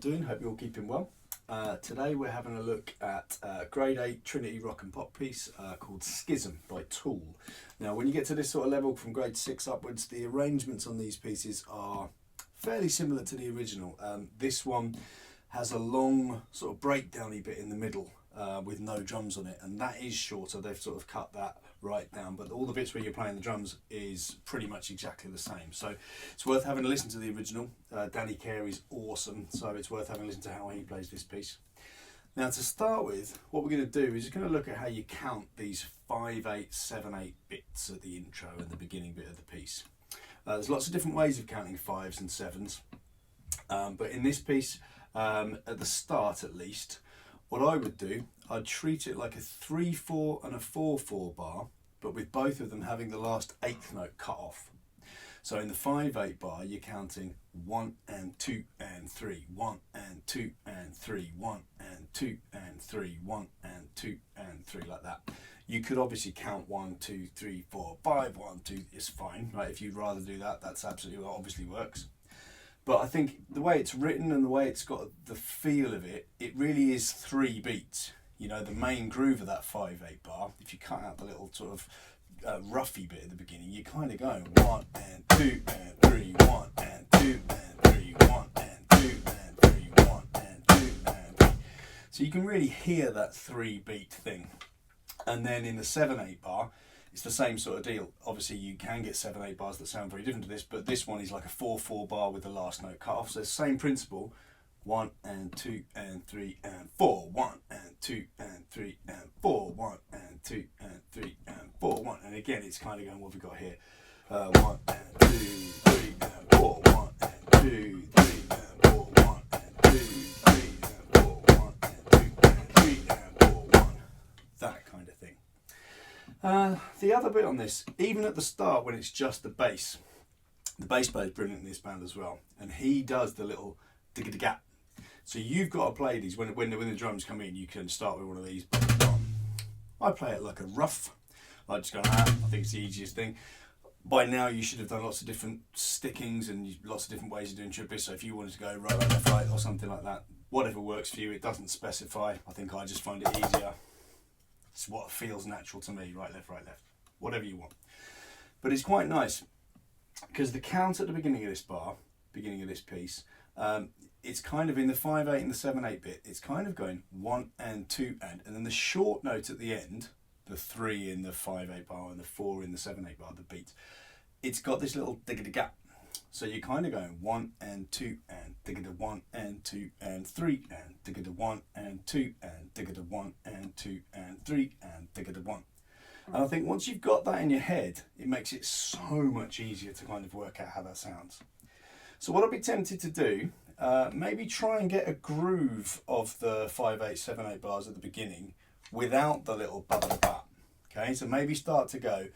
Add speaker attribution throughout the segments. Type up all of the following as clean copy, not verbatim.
Speaker 1: doing? Hope you're all keeping well. Today we're having a look at Grade 8 Trinity rock and pop piece called Schism by Tool. Now when you get to this sort of level from grade 6 upwards, the arrangements on these pieces are fairly similar to the original. This one has a long sort of breakdowny bit in the middle with no drums on it, and that is shorter. They've sort of cut that right down, but all the bits where you're playing the drums is pretty much exactly the same. So it's worth having a listen to the original. Danny Carey's awesome, so it's worth having a listen to how he plays this piece. Now to start with, what we're going to do is just going to look at how you count these 5/8, 7/8 bits at the intro and the beginning bit of the piece. There's lots of different ways of counting 5s and 7s, but in this piece, at the start at least, what I would do, I'd treat it like a 3/4 and a 4/4 bar, but with both of them having the last 8th note cut off. So in the 5/8 bar, you're counting 1 and 2 and 3, 1 and 2 and 3, 1 and 2 and 3, 1 and 2 and 3, like that. You could obviously count 1, 2, 3, 4, 5, 1, 2, it's fine, right? If you'd rather do that, that's absolutely what obviously works. But I think the way it's written and the way it's got the feel of it, it really is 3 beats. You know, the main groove of that 5/8 bar, if you cut out the little sort of roughy bit at the beginning, you're kind of going 1 and 2 and 3, 1 and 2 and 3, 1 and 2 and 3, 1 and 2 and 3. So you can really hear that 3 beat thing. And then in the 7/8 bar, it's the same sort of deal. Obviously you can get 7/8 bars that sound very different to this, but this one is like a 4/4 bar with the last note cut off. So it's the same principle, 1 and 2 and 3 and 4, 1 and 2 and 3 and 4, 1 and 2 and 3 and 4, 1. And again, it's kind of going, what have we got here? 1 and 2, 3 and 4, 1 and 2, 3 and 4, 1 and 2, 3 and 4, 1 and 2 and 3 and 4, 1. That kind of thing. The other bit on this, even at the start when it's just the bass player is brilliant in this band as well, and he does the little digga-digga. So you've got to play these when the drums come in. You can start with one of these. I play it like a rough. I just go, I think it's the easiest thing. By now you should have done lots of different stickings and lots of different ways of doing trippets. So if you wanted to go right, left, right, or something like that, whatever works for you. It doesn't specify. I think I just find it easier. It's what feels natural to me, right, left, whatever you want. But it's quite nice because the count at the beginning of this bar, beginning of this piece, it's kind of in the 5/8 and the 7/8 bit, it's kind of going 1 and 2 and then the short note at the end, the 3 in the 5/8 bar and the 4 in the 7/8 bar, the beat, it's got this little digga-digga. So you're kind of going 1 and 2 and digga-da 1 and 2 and 3 and digga-da 1 and 2 and digga-da 1 and 2 and 3 and digga-da 1. And I think once you've got that in your head, it makes it so much easier to kind of work out how that sounds. So what I'd be tempted to do, maybe try and get a groove of the 5/8, 7/8 bars at the beginning without the little ba-ba-ba. Okay, so maybe start to go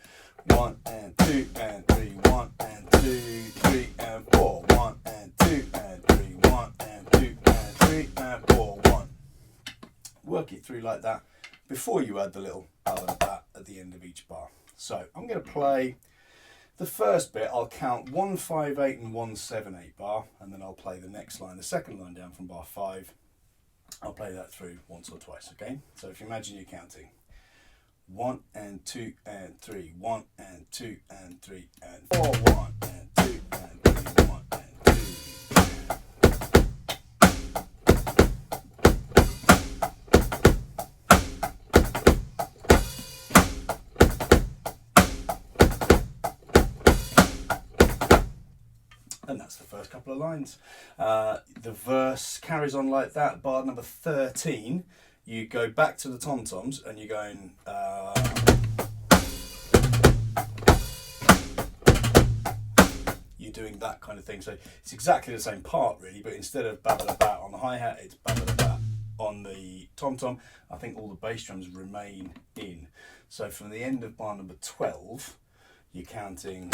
Speaker 1: 1 and 2 and 3, 1 and 2, 3 and 4, 1 and 2 and 3, 1 and 2 and 3 and 4, 1. Work it through like that before you add the little ba-ba-ba at the end of each bar. So I'm going to play the first bit. I'll count 1 5/8 and 1 7/8 bar, and then I'll play the next line, the second line down from bar 5. I'll play that through once or twice, okay? So if you imagine you're counting 1 and 2 and 3, 1 and 2 and 3 and 4, 1 and 2 and 3, 1 and 2. And that's the first couple of lines. The verse carries on like that. Bar number 13, you go back to the tom-toms and you're going you're doing that kind of thing. So it's exactly the same part really, but instead of ba-ba-da-ba on the hi-hat, it's ba-ba-da-ba on the tom-tom. I think all the bass drums remain in. So from the end of bar number 12, you're counting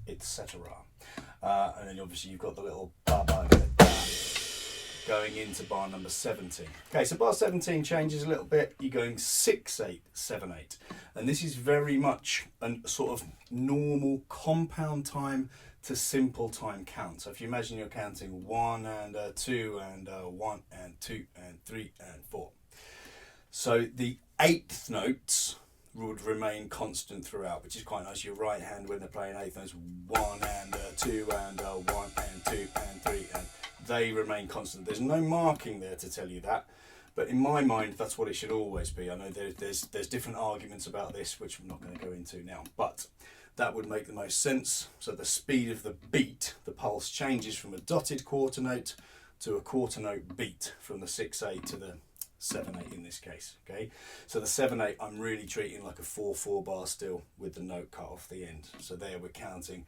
Speaker 1: etc. And then obviously you've got the little ba ba da da. going into bar number 17. Okay, so bar 17 changes a little bit. You're going 6, 8, 7, 8. And this is very much a sort of normal compound time to simple time count. So if you imagine you're counting 1 and 2 and 1 and 2 and 3 and 4. So the 8th notes would remain constant throughout, which is quite nice. Your right hand, when they're playing 8th notes, 1 and 2 and 1 and 2 and 3, and they remain constant. There's no marking there to tell you that, but in my mind, that's what it should always be. I know there's different arguments about this, which I'm not going to go into now, but that would make the most sense. So the speed of the beat, the pulse, changes from a dotted quarter note to a quarter note beat, from the 6/8 to the 7/8 in this case. Okay, so the 7/8 I'm really treating like a 4/4 bar still, with the note cut off the end. So there we're counting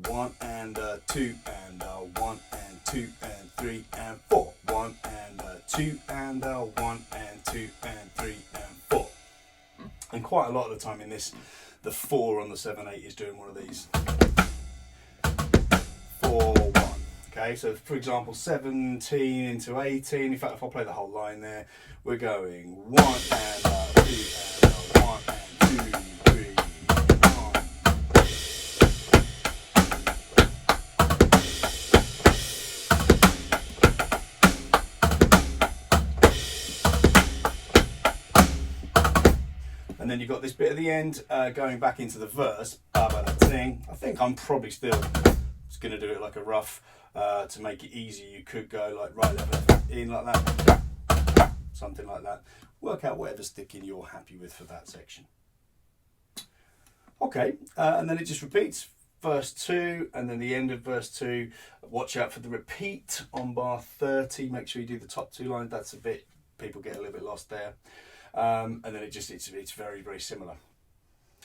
Speaker 1: 1 and 2 and 1 and 2 and 3 and 4. 1 and 2 and 1 and 2 and 3 and 4. And quite a lot of the time in this, the 4 on the 7/8 is doing one of these. 4, 1. Okay, so for example, 17 into 18. In fact, if I play the whole line there, we're going 1 and 2 and 1 and 2, 3, 1. And then you've got this bit at the end, going back into the verse. I think I'm probably still just going to do it like a rough, to make it easy. You could go like right, left, in like that, something like that. Work out whatever sticking you're happy with for that section. Okay, and then it just repeats. Verse 2, and then the end of verse 2. Watch out for the repeat on bar 30. Make sure you do the top 2 lines. That's a bit, people get a little bit lost there. And then it's very, very similar.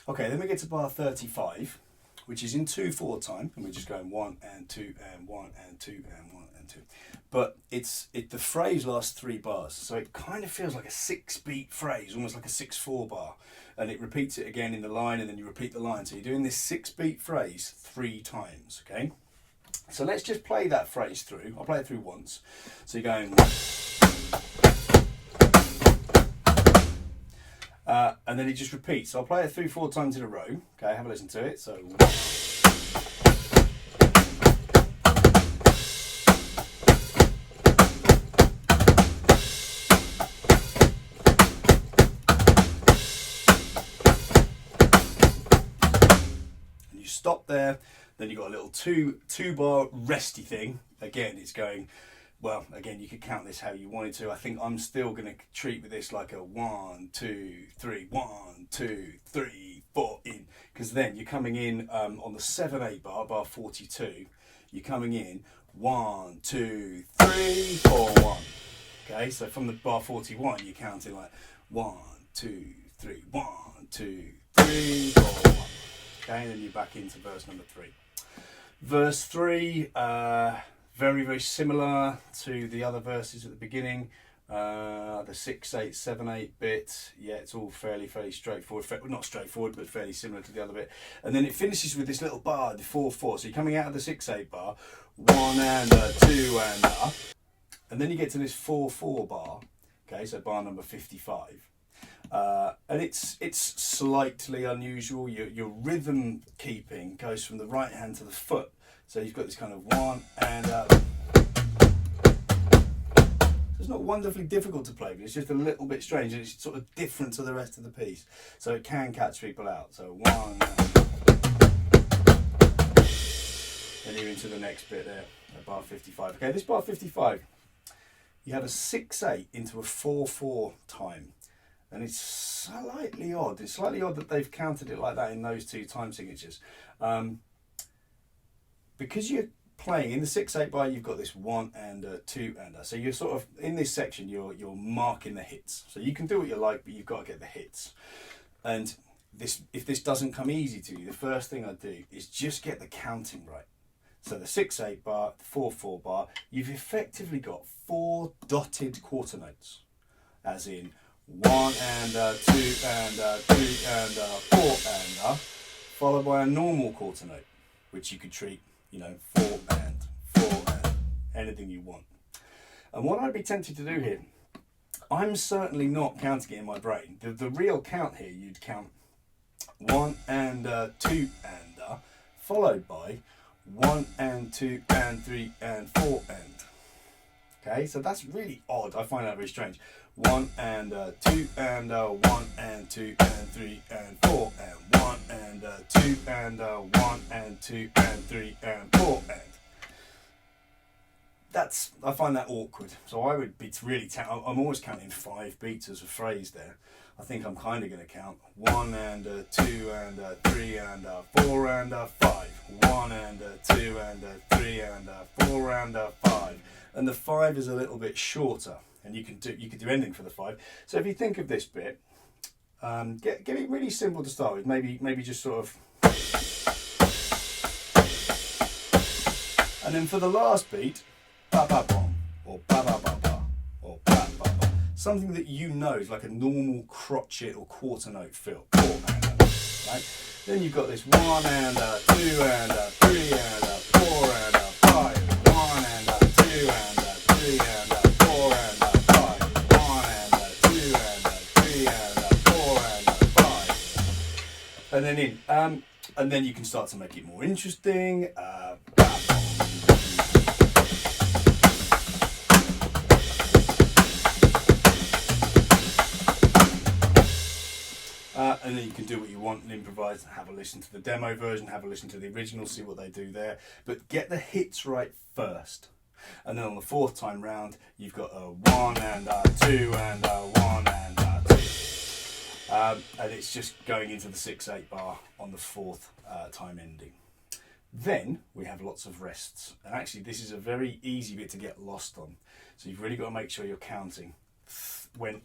Speaker 1: Okay, then we get to bar 35, which is in 2/4 time, and we're just going 1 and 2 and 1 and 2 and 1 and 2. But the phrase lasts 3 bars, so it kind of feels like a 6-beat phrase, almost like a 6/4 bar, and it repeats it again in the line, and then you repeat the line. So you're doing this 6-beat phrase 3 times. Okay, so let's just play that phrase through. I'll play it through once. So you're going. And then it just repeats. So I'll play it through 4 times in a row. Okay, have a listen to it. So. And you stop there. Then you've got a little two bar resty thing. Again, it's going. Well, again, you could count this how you wanted to. I think I'm still going to treat with this like a 1, 2, 3, 1, 2, 3, 4 in, because then you're coming in on the 7/8 bar, bar 42. You're coming in 1, 2, 3, 4, 1. Okay, so from the bar 41, you're counting like 1, 2, 3, 1, 2, 3, 4, 1. Okay, and then you're back into verse number 3. Verse 3. Very, very similar to the other verses at the beginning. The 6, 8, 7, 8 bit. Yeah, it's all fairly straightforward. Not straightforward, but fairly similar to the other bit. And then it finishes with this little bar, the 4, 4. So you're coming out of the 6/8 bar, 1 and 2 and and then you get to this 4, 4 bar. Okay, so bar number 55. And it's slightly unusual. Your rhythm keeping goes from the right hand to the foot. So you've got this kind of 1 and it's not wonderfully difficult to play, but it's just a little bit strange, and it's sort of different to the rest of the piece. So it can catch people out. So 1, then you're into the next bit there, at bar 55. Okay, this bar 55, you have a 6/8 into a 4/4 time. And it's slightly odd. It's slightly odd that they've counted it like that in those 2 time signatures. Because you're playing in the 6/8 bar, you've got this 1 and 2 and so you're sort of in this section. You're marking the hits. So you can do what you like, but you've got to get the hits. And if this doesn't come easy to you, the first thing I do is just get the counting right. So the 6/8 bar, the 4/4 bar, you've effectively got 4 dotted quarter notes, as in 1 and 2 and 3 and 4 and followed by a normal quarter note, which you could treat, 4 and anything you want. And what I'd be tempted to do here, I'm certainly not counting it in my brain. The real count here, you'd count 1 and 2 and followed by 1 and 2 and 3 and 4 and. Okay, so that's really odd. I find that very strange. 1 and 2 and 1 and 2 and 3 and 4 and 1 and 2 and 1 and 2 and 3 and 4 and. I find that awkward. So I would be really I'm always counting 5 beats as a phrase there. I think I'm kind of going to count 1 and 2 and 3 and 4 and 5. 1 and 2 and 3 and 4 and 5. And the 5 is a little bit shorter, and you could do anything for the 5. So if you think of this bit, get it really simple to start with. Maybe just sort of, and then for the last beat, ba ba bom, or ba ba ba ba, or ba ba ba. Something that you know is like a normal crotchet or quarter note fill. Right? Then you've got this 1 and 2 and 3 and 4 and 5. 1 and 2 and 3 and 4 and 5. 1 and 2 and 3 and 4 and 5. And then in. And then you can start to make it more interesting. And then you can do what you want and improvise, have a listen to the demo version, have a listen to the original, see what they do there. But get the hits right first. And then on the 4th time round, you've got a 1 and 2 and 1 and 2. And it's just going into the 6/8 bar on the 4th time ending. Then we have lots of rests. And actually this is a very easy bit to get lost on. So you've really got to make sure you're counting.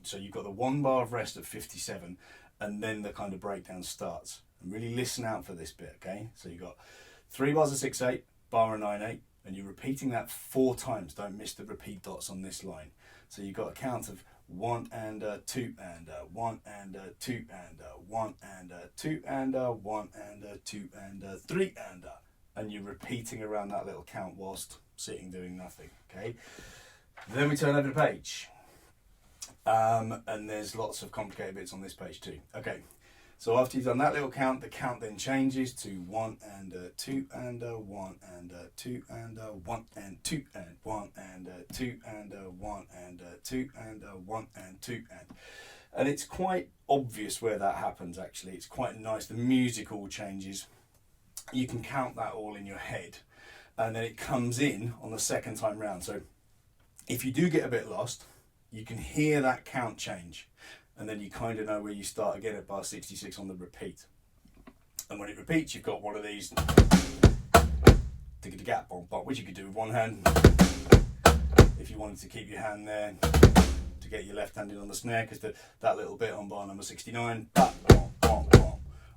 Speaker 1: So you've got the 1 bar of rest at 57, and then the kind of breakdown starts. And really listen out for this bit, okay? So you've got 3 bars of 6/8, bar of 9/8, and you're repeating that 4 times. Don't miss the repeat dots on this line. So you've got a count of 1 and 2 and 1 and 2 and 1 and 2 and 1 and 2 and 3 and you're repeating around that little count whilst sitting doing nothing, okay? Then we turn over the page. And there's lots of complicated bits on this page too. Okay, so after you've done that little count, the count then changes to 1 and 2 and 1 and 2 and 1 and 2 and 1 and 2 and 1 and 2 and 1 and 2 and it's quite obvious where that happens actually. It's quite nice. The music all changes. You can count that all in your head, and then it comes in on the 2nd time round. So if you do get a bit lost, you can hear that count change, and then you kind of know where you start again at bar 66 on the repeat. And when it repeats, you've got one of these gap which you could do with one hand if you wanted to keep your hand there to get your left hand in on the snare, because that little bit on bar number 69,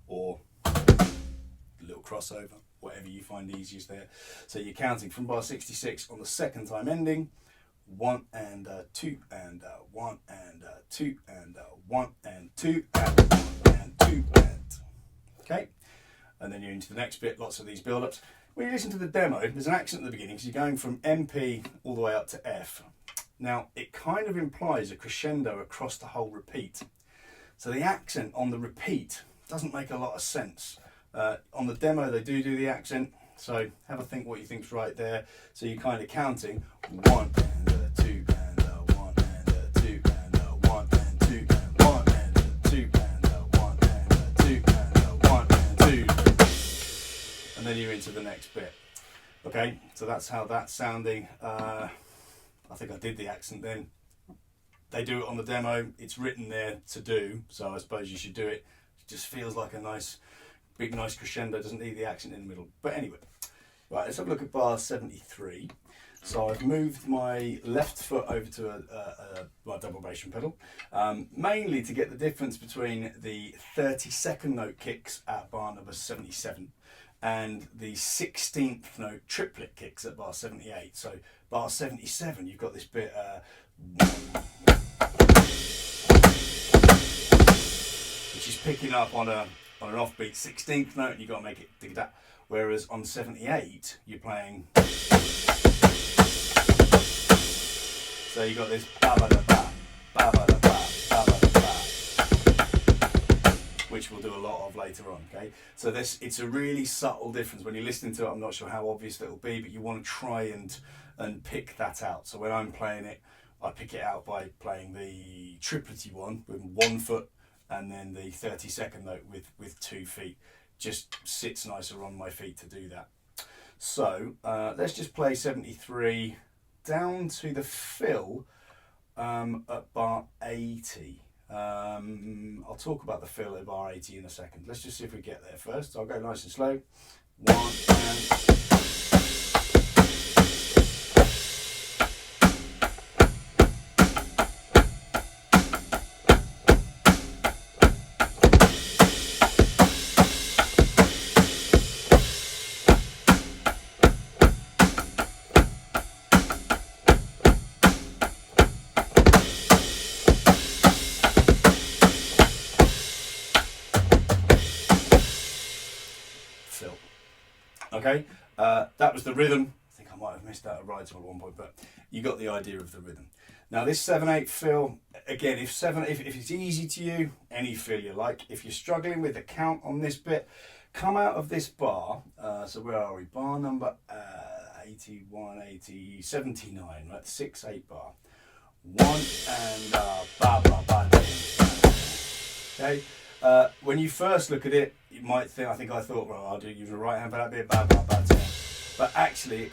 Speaker 1: or a little crossover, whatever you find easiest there. So you're counting from bar 66 on the 2nd time ending. 1 and 2 and 1 and 2 and 1 and 2 and 1 and 2 and. Okay, and then you're into the next bit. Lots of these build-ups. When you listen to the demo, there's an accent at the beginning, because you're going from MP all the way up to F. Now it kind of implies a crescendo across the whole repeat. So the accent on the repeat doesn't make a lot of sense. On the demo they do the accent. So have a think what you think's right there. So you're kind of counting 1 and 2 and 1 and 2 and 1 and 2 and 1 and 2 and 1 and 2 and 1 and 2, and then you're into the next bit. Okay, so that's how that's sounding. I think I did the accent then. They do it on the demo. It's written there to do, so I suppose you should do it. It just feels like a nice crescendo, doesn't need the accent in the middle. But anyway, right, let's have a look at bar 73. So I've moved my left foot over to my double bass drum pedal, mainly to get the difference between the 32nd note kicks at bar number 77 and the 16th note triplet kicks at bar 78. So bar 77, you've got this bit which is picking up on an offbeat 16th note, and you've got to make it dig that. Whereas on 78, you're playing, So you got this ba ba da ba, ba ba da ba, ba ba da ba, which we'll do a lot of later on. Okay, so it's a really subtle difference when you're listening to it. I'm not sure how obvious it'll be, but you want to try and pick that out. So when I'm playing it, I pick it out by playing the triplety one with 1 foot, and then the 32nd note with 2 feet. Just sits nicer on my feet to do that. So let's just play 73 down to the fill at bar 80. I'll talk about the fill at bar 80 in a second. Let's just see if we get there first. I'll go nice and slow. 1 and... Okay, that was the rhythm. I think I might have missed out a ride at one point, but you got the idea of the rhythm. Now this 7/8 fill, again, if it's easy to you, any fill you like. If you're struggling with the count on this bit, come out of this bar. So where are we? Bar number 81, 80, 79, right? 6/8 bar. 1 and ba ba ba. Okay. When you first look at it, you might think, I thought, well, I'll do use the right hand for that bit, ba ba ba. But actually,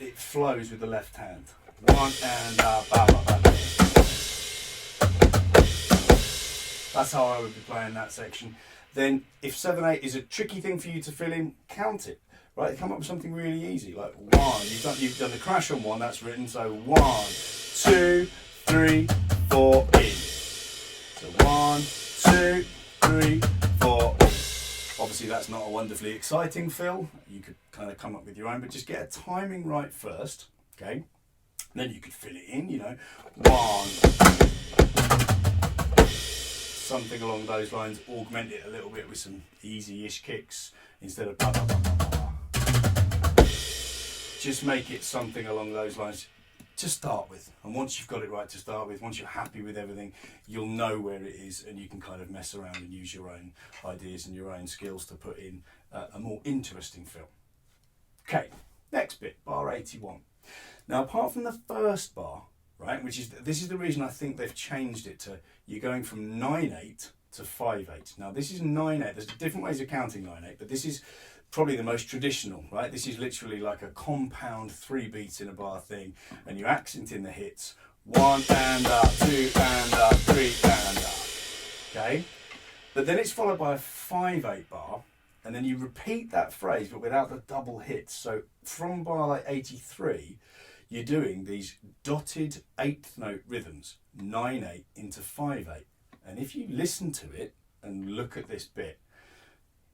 Speaker 1: it flows with the left hand. 1 and ba ba ba. That's how I would be playing that section. Then, if 7/8 is a tricky thing for you to fill in, count it. Right, come up with something really easy, like 1. You've done the crash on 1. That's written. So 1, 2, 3, 4 in. So 1, 2, 3, 4. Obviously that's not a wonderfully exciting fill. You could kind of come up with your own, but just get a timing right first, okay? And then you could fill it in, 1. Something along those lines. Augment it a little bit with some easy-ish kicks instead of ba ba ba ba ba. Just make it something along those lines to start with, and once you've got it right to start with, once you're happy with everything, you'll know where it is, and you can kind of mess around and use your own ideas and your own skills to put in a more interesting fill. Okay, next bit, bar 81. Now, apart from the first bar, right, this is the reason I think they've changed it to, you're going from 9/8 to 5/8. Now, this is 9/8. There's different ways of counting 9/8, but this is probably the most traditional, right? This is literally like a compound 3 beats in a bar thing, and you're accenting the hits. 1 and 2 and 3 and okay? But then it's followed by a 5/8 bar, and then you repeat that phrase, but without the double hits. So from bar like 83, you're doing these dotted 8th note rhythms, 9/8 into 5/8. And if you listen to it and look at this bit,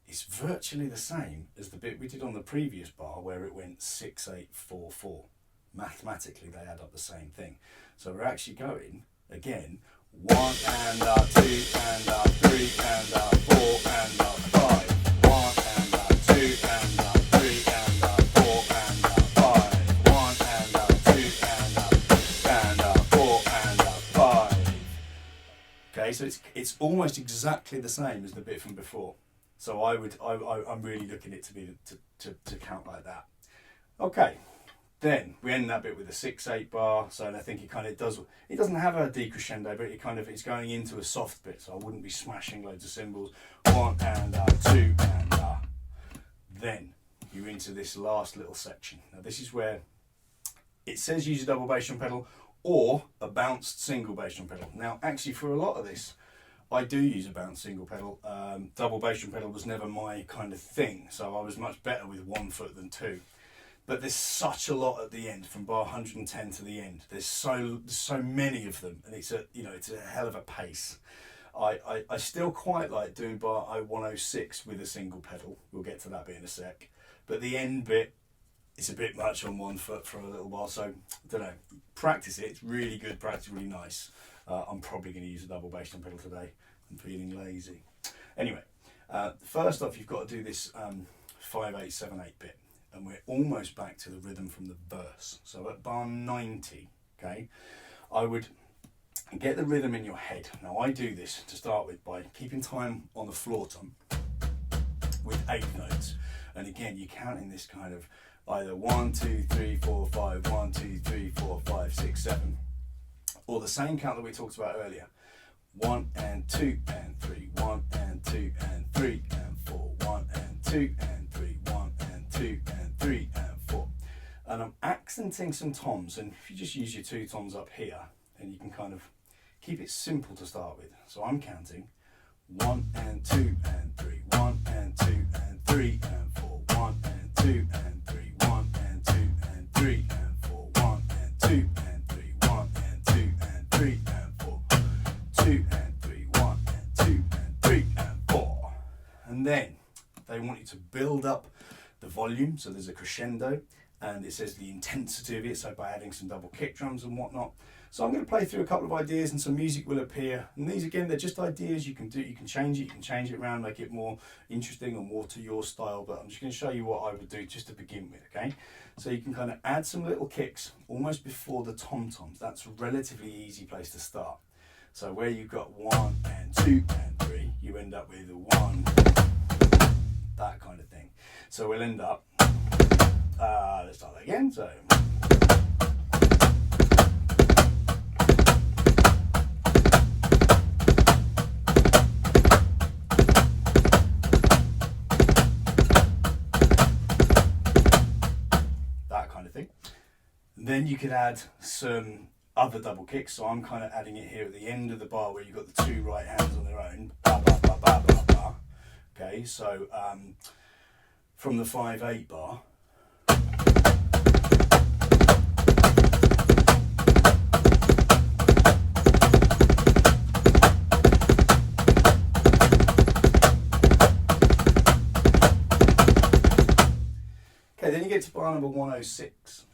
Speaker 1: it's virtually the same as the bit we did on the previous bar where it went 6/8 4/4. Mathematically, they add up the same thing. So we're actually going, again, 1 and 2 and 3 and 4 and 5. 1 and 2 and 3 and 4 and 5. 1 and 2 and 4 and 5. Okay, so it's almost exactly the same as the bit from before. So I'm really looking at it to be to count like that. Okay, then we end that bit with a 6/8 bar. So I think it doesn't have a decrescendo, but it's going into a soft bit. So I wouldn't be smashing loads of cymbals. 1 and 2 and then you're into this last little section. Now this is where it says use a double bass drum pedal or a bounced single bass drum pedal. Now actually for a lot of this, I do use a bounced single pedal. Double bass drum pedal was never my kind of thing, so I was much better with 1 foot than 2. But there's such a lot at the end, from bar 110 to the end. There's so many of them, and it's a hell of a pace. I still quite like doing bar 106 with a single pedal. We'll get to that bit in a sec. But the end bit, it's a bit much on 1 foot for a little while, so I don't know. Practice it. It's really good practice, really nice. I'm probably going to use a double bass drum pedal today. I'm feeling lazy. Anyway, first off, you've got to do this 5/8, 7/8 bit, and we're almost back to the rhythm from the verse. So at bar 90, okay, I would get the rhythm in your head. Now I do this to start with by keeping time on the floor tom with 8 notes. And again, you're counting this kind of either 1, 2, 3, 4, 5, 1, 2, 3, 4, 5, 6, 7. Or the same count that we talked about earlier. 1 and 2 and 3, 1 and 2 and 3 and 4, 1 and 2 and 3, 1 and 2 and 3 and 4. And I'm accenting some toms, and if you just use your 2 toms up here, then you can kind of keep it simple to start with. So I'm counting 1 and 2 and 3, 1 and 2 and 3 and 4, 1 and 2 and 3, 1 and 2 and 3 and 4, 1 and 2 and 3, 1 and 2 and 3 and 4, 2 and 3, 1 and 2 and 3 and 4. And then they want you to build up the volume, so there's a crescendo, and it says the intensity of it, so by adding some double kick drums and whatnot. So I'm going to play through a couple of ideas and some music will appear. And these, again, they're just ideas. You can change it around, make it more interesting or more to your style. But I'm just going to show you what I would do just to begin with, okay? So you can kind of add some little kicks almost before the tom-toms. That's a relatively easy place to start. So where you've got 1 and 2 and 3, you end up with a 1, that kind of thing. So we'll end up, let's start that again. So. Then you could add some other double kicks, so I'm kind of adding it here at the end of the bar where you've got the 2 right hands on their own. Ba, ba, ba, ba, ba, ba. Okay, so from the 5/8 bar. Okay, then you get to bar number 106.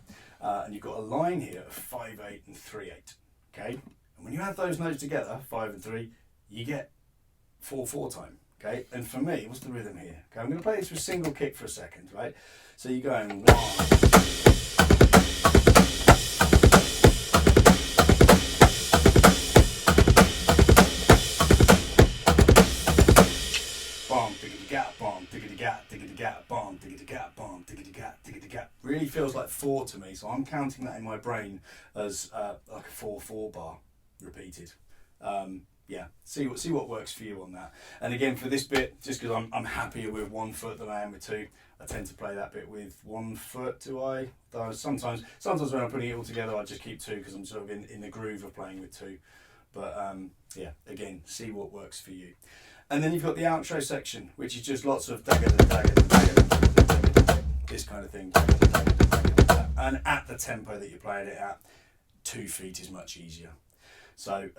Speaker 1: And you've got a line here of 5/8 and 3/8, okay? And when you add those notes together, 5 and 3, you get 4/4 time, okay? And for me, what's the rhythm here? Okay, I'm going to play this with single kick for a second, right? So you're going 1. Bomb, diggity gap, bomb, diggity gap, diggity gap, bomb, diggity gap, bomb, diggity gap, diggity gap. Really feels like 4 to me, so I'm counting that in my brain as like a 4/4 bar repeated. Yeah, see what works for you on that. And again, for this bit, just because I'm happier with 1 foot than I am with 2, I tend to play that bit with 1 foot. Do I? Though sometimes when I'm putting it all together, I just keep 2 because I'm sort of in the groove of playing with 2. But yeah, again, see what works for you. And then you've got the outro section, which is just lots of this kind of thing. And at the tempo that you're playing it at, 2 feet is much easier. So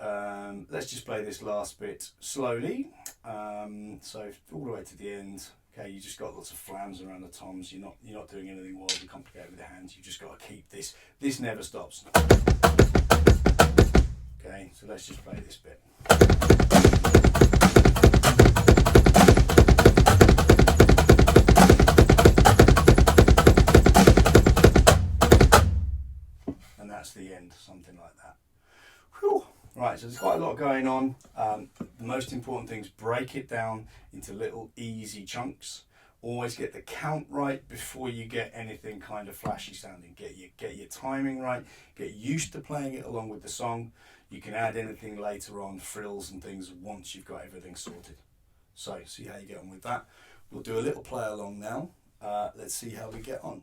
Speaker 1: let's just play this last bit slowly. So all the way to the end. Okay, you just got lots of flams around the toms. You're not doing anything wildly complicated with the hands. You just got to keep this. This never stops. Okay, so let's just play this bit. And that's the end, something like that. Whew. Right, so there's quite a lot going on. The most important thing is break it down into little easy chunks. Always get the count right before you get anything kind of flashy sounding. Get your timing right. Get used to playing it along with the song. You can add anything later on, frills and things, once you've got everything sorted. So see how you get on with that. We'll do a little play along now. Let's see how we get on.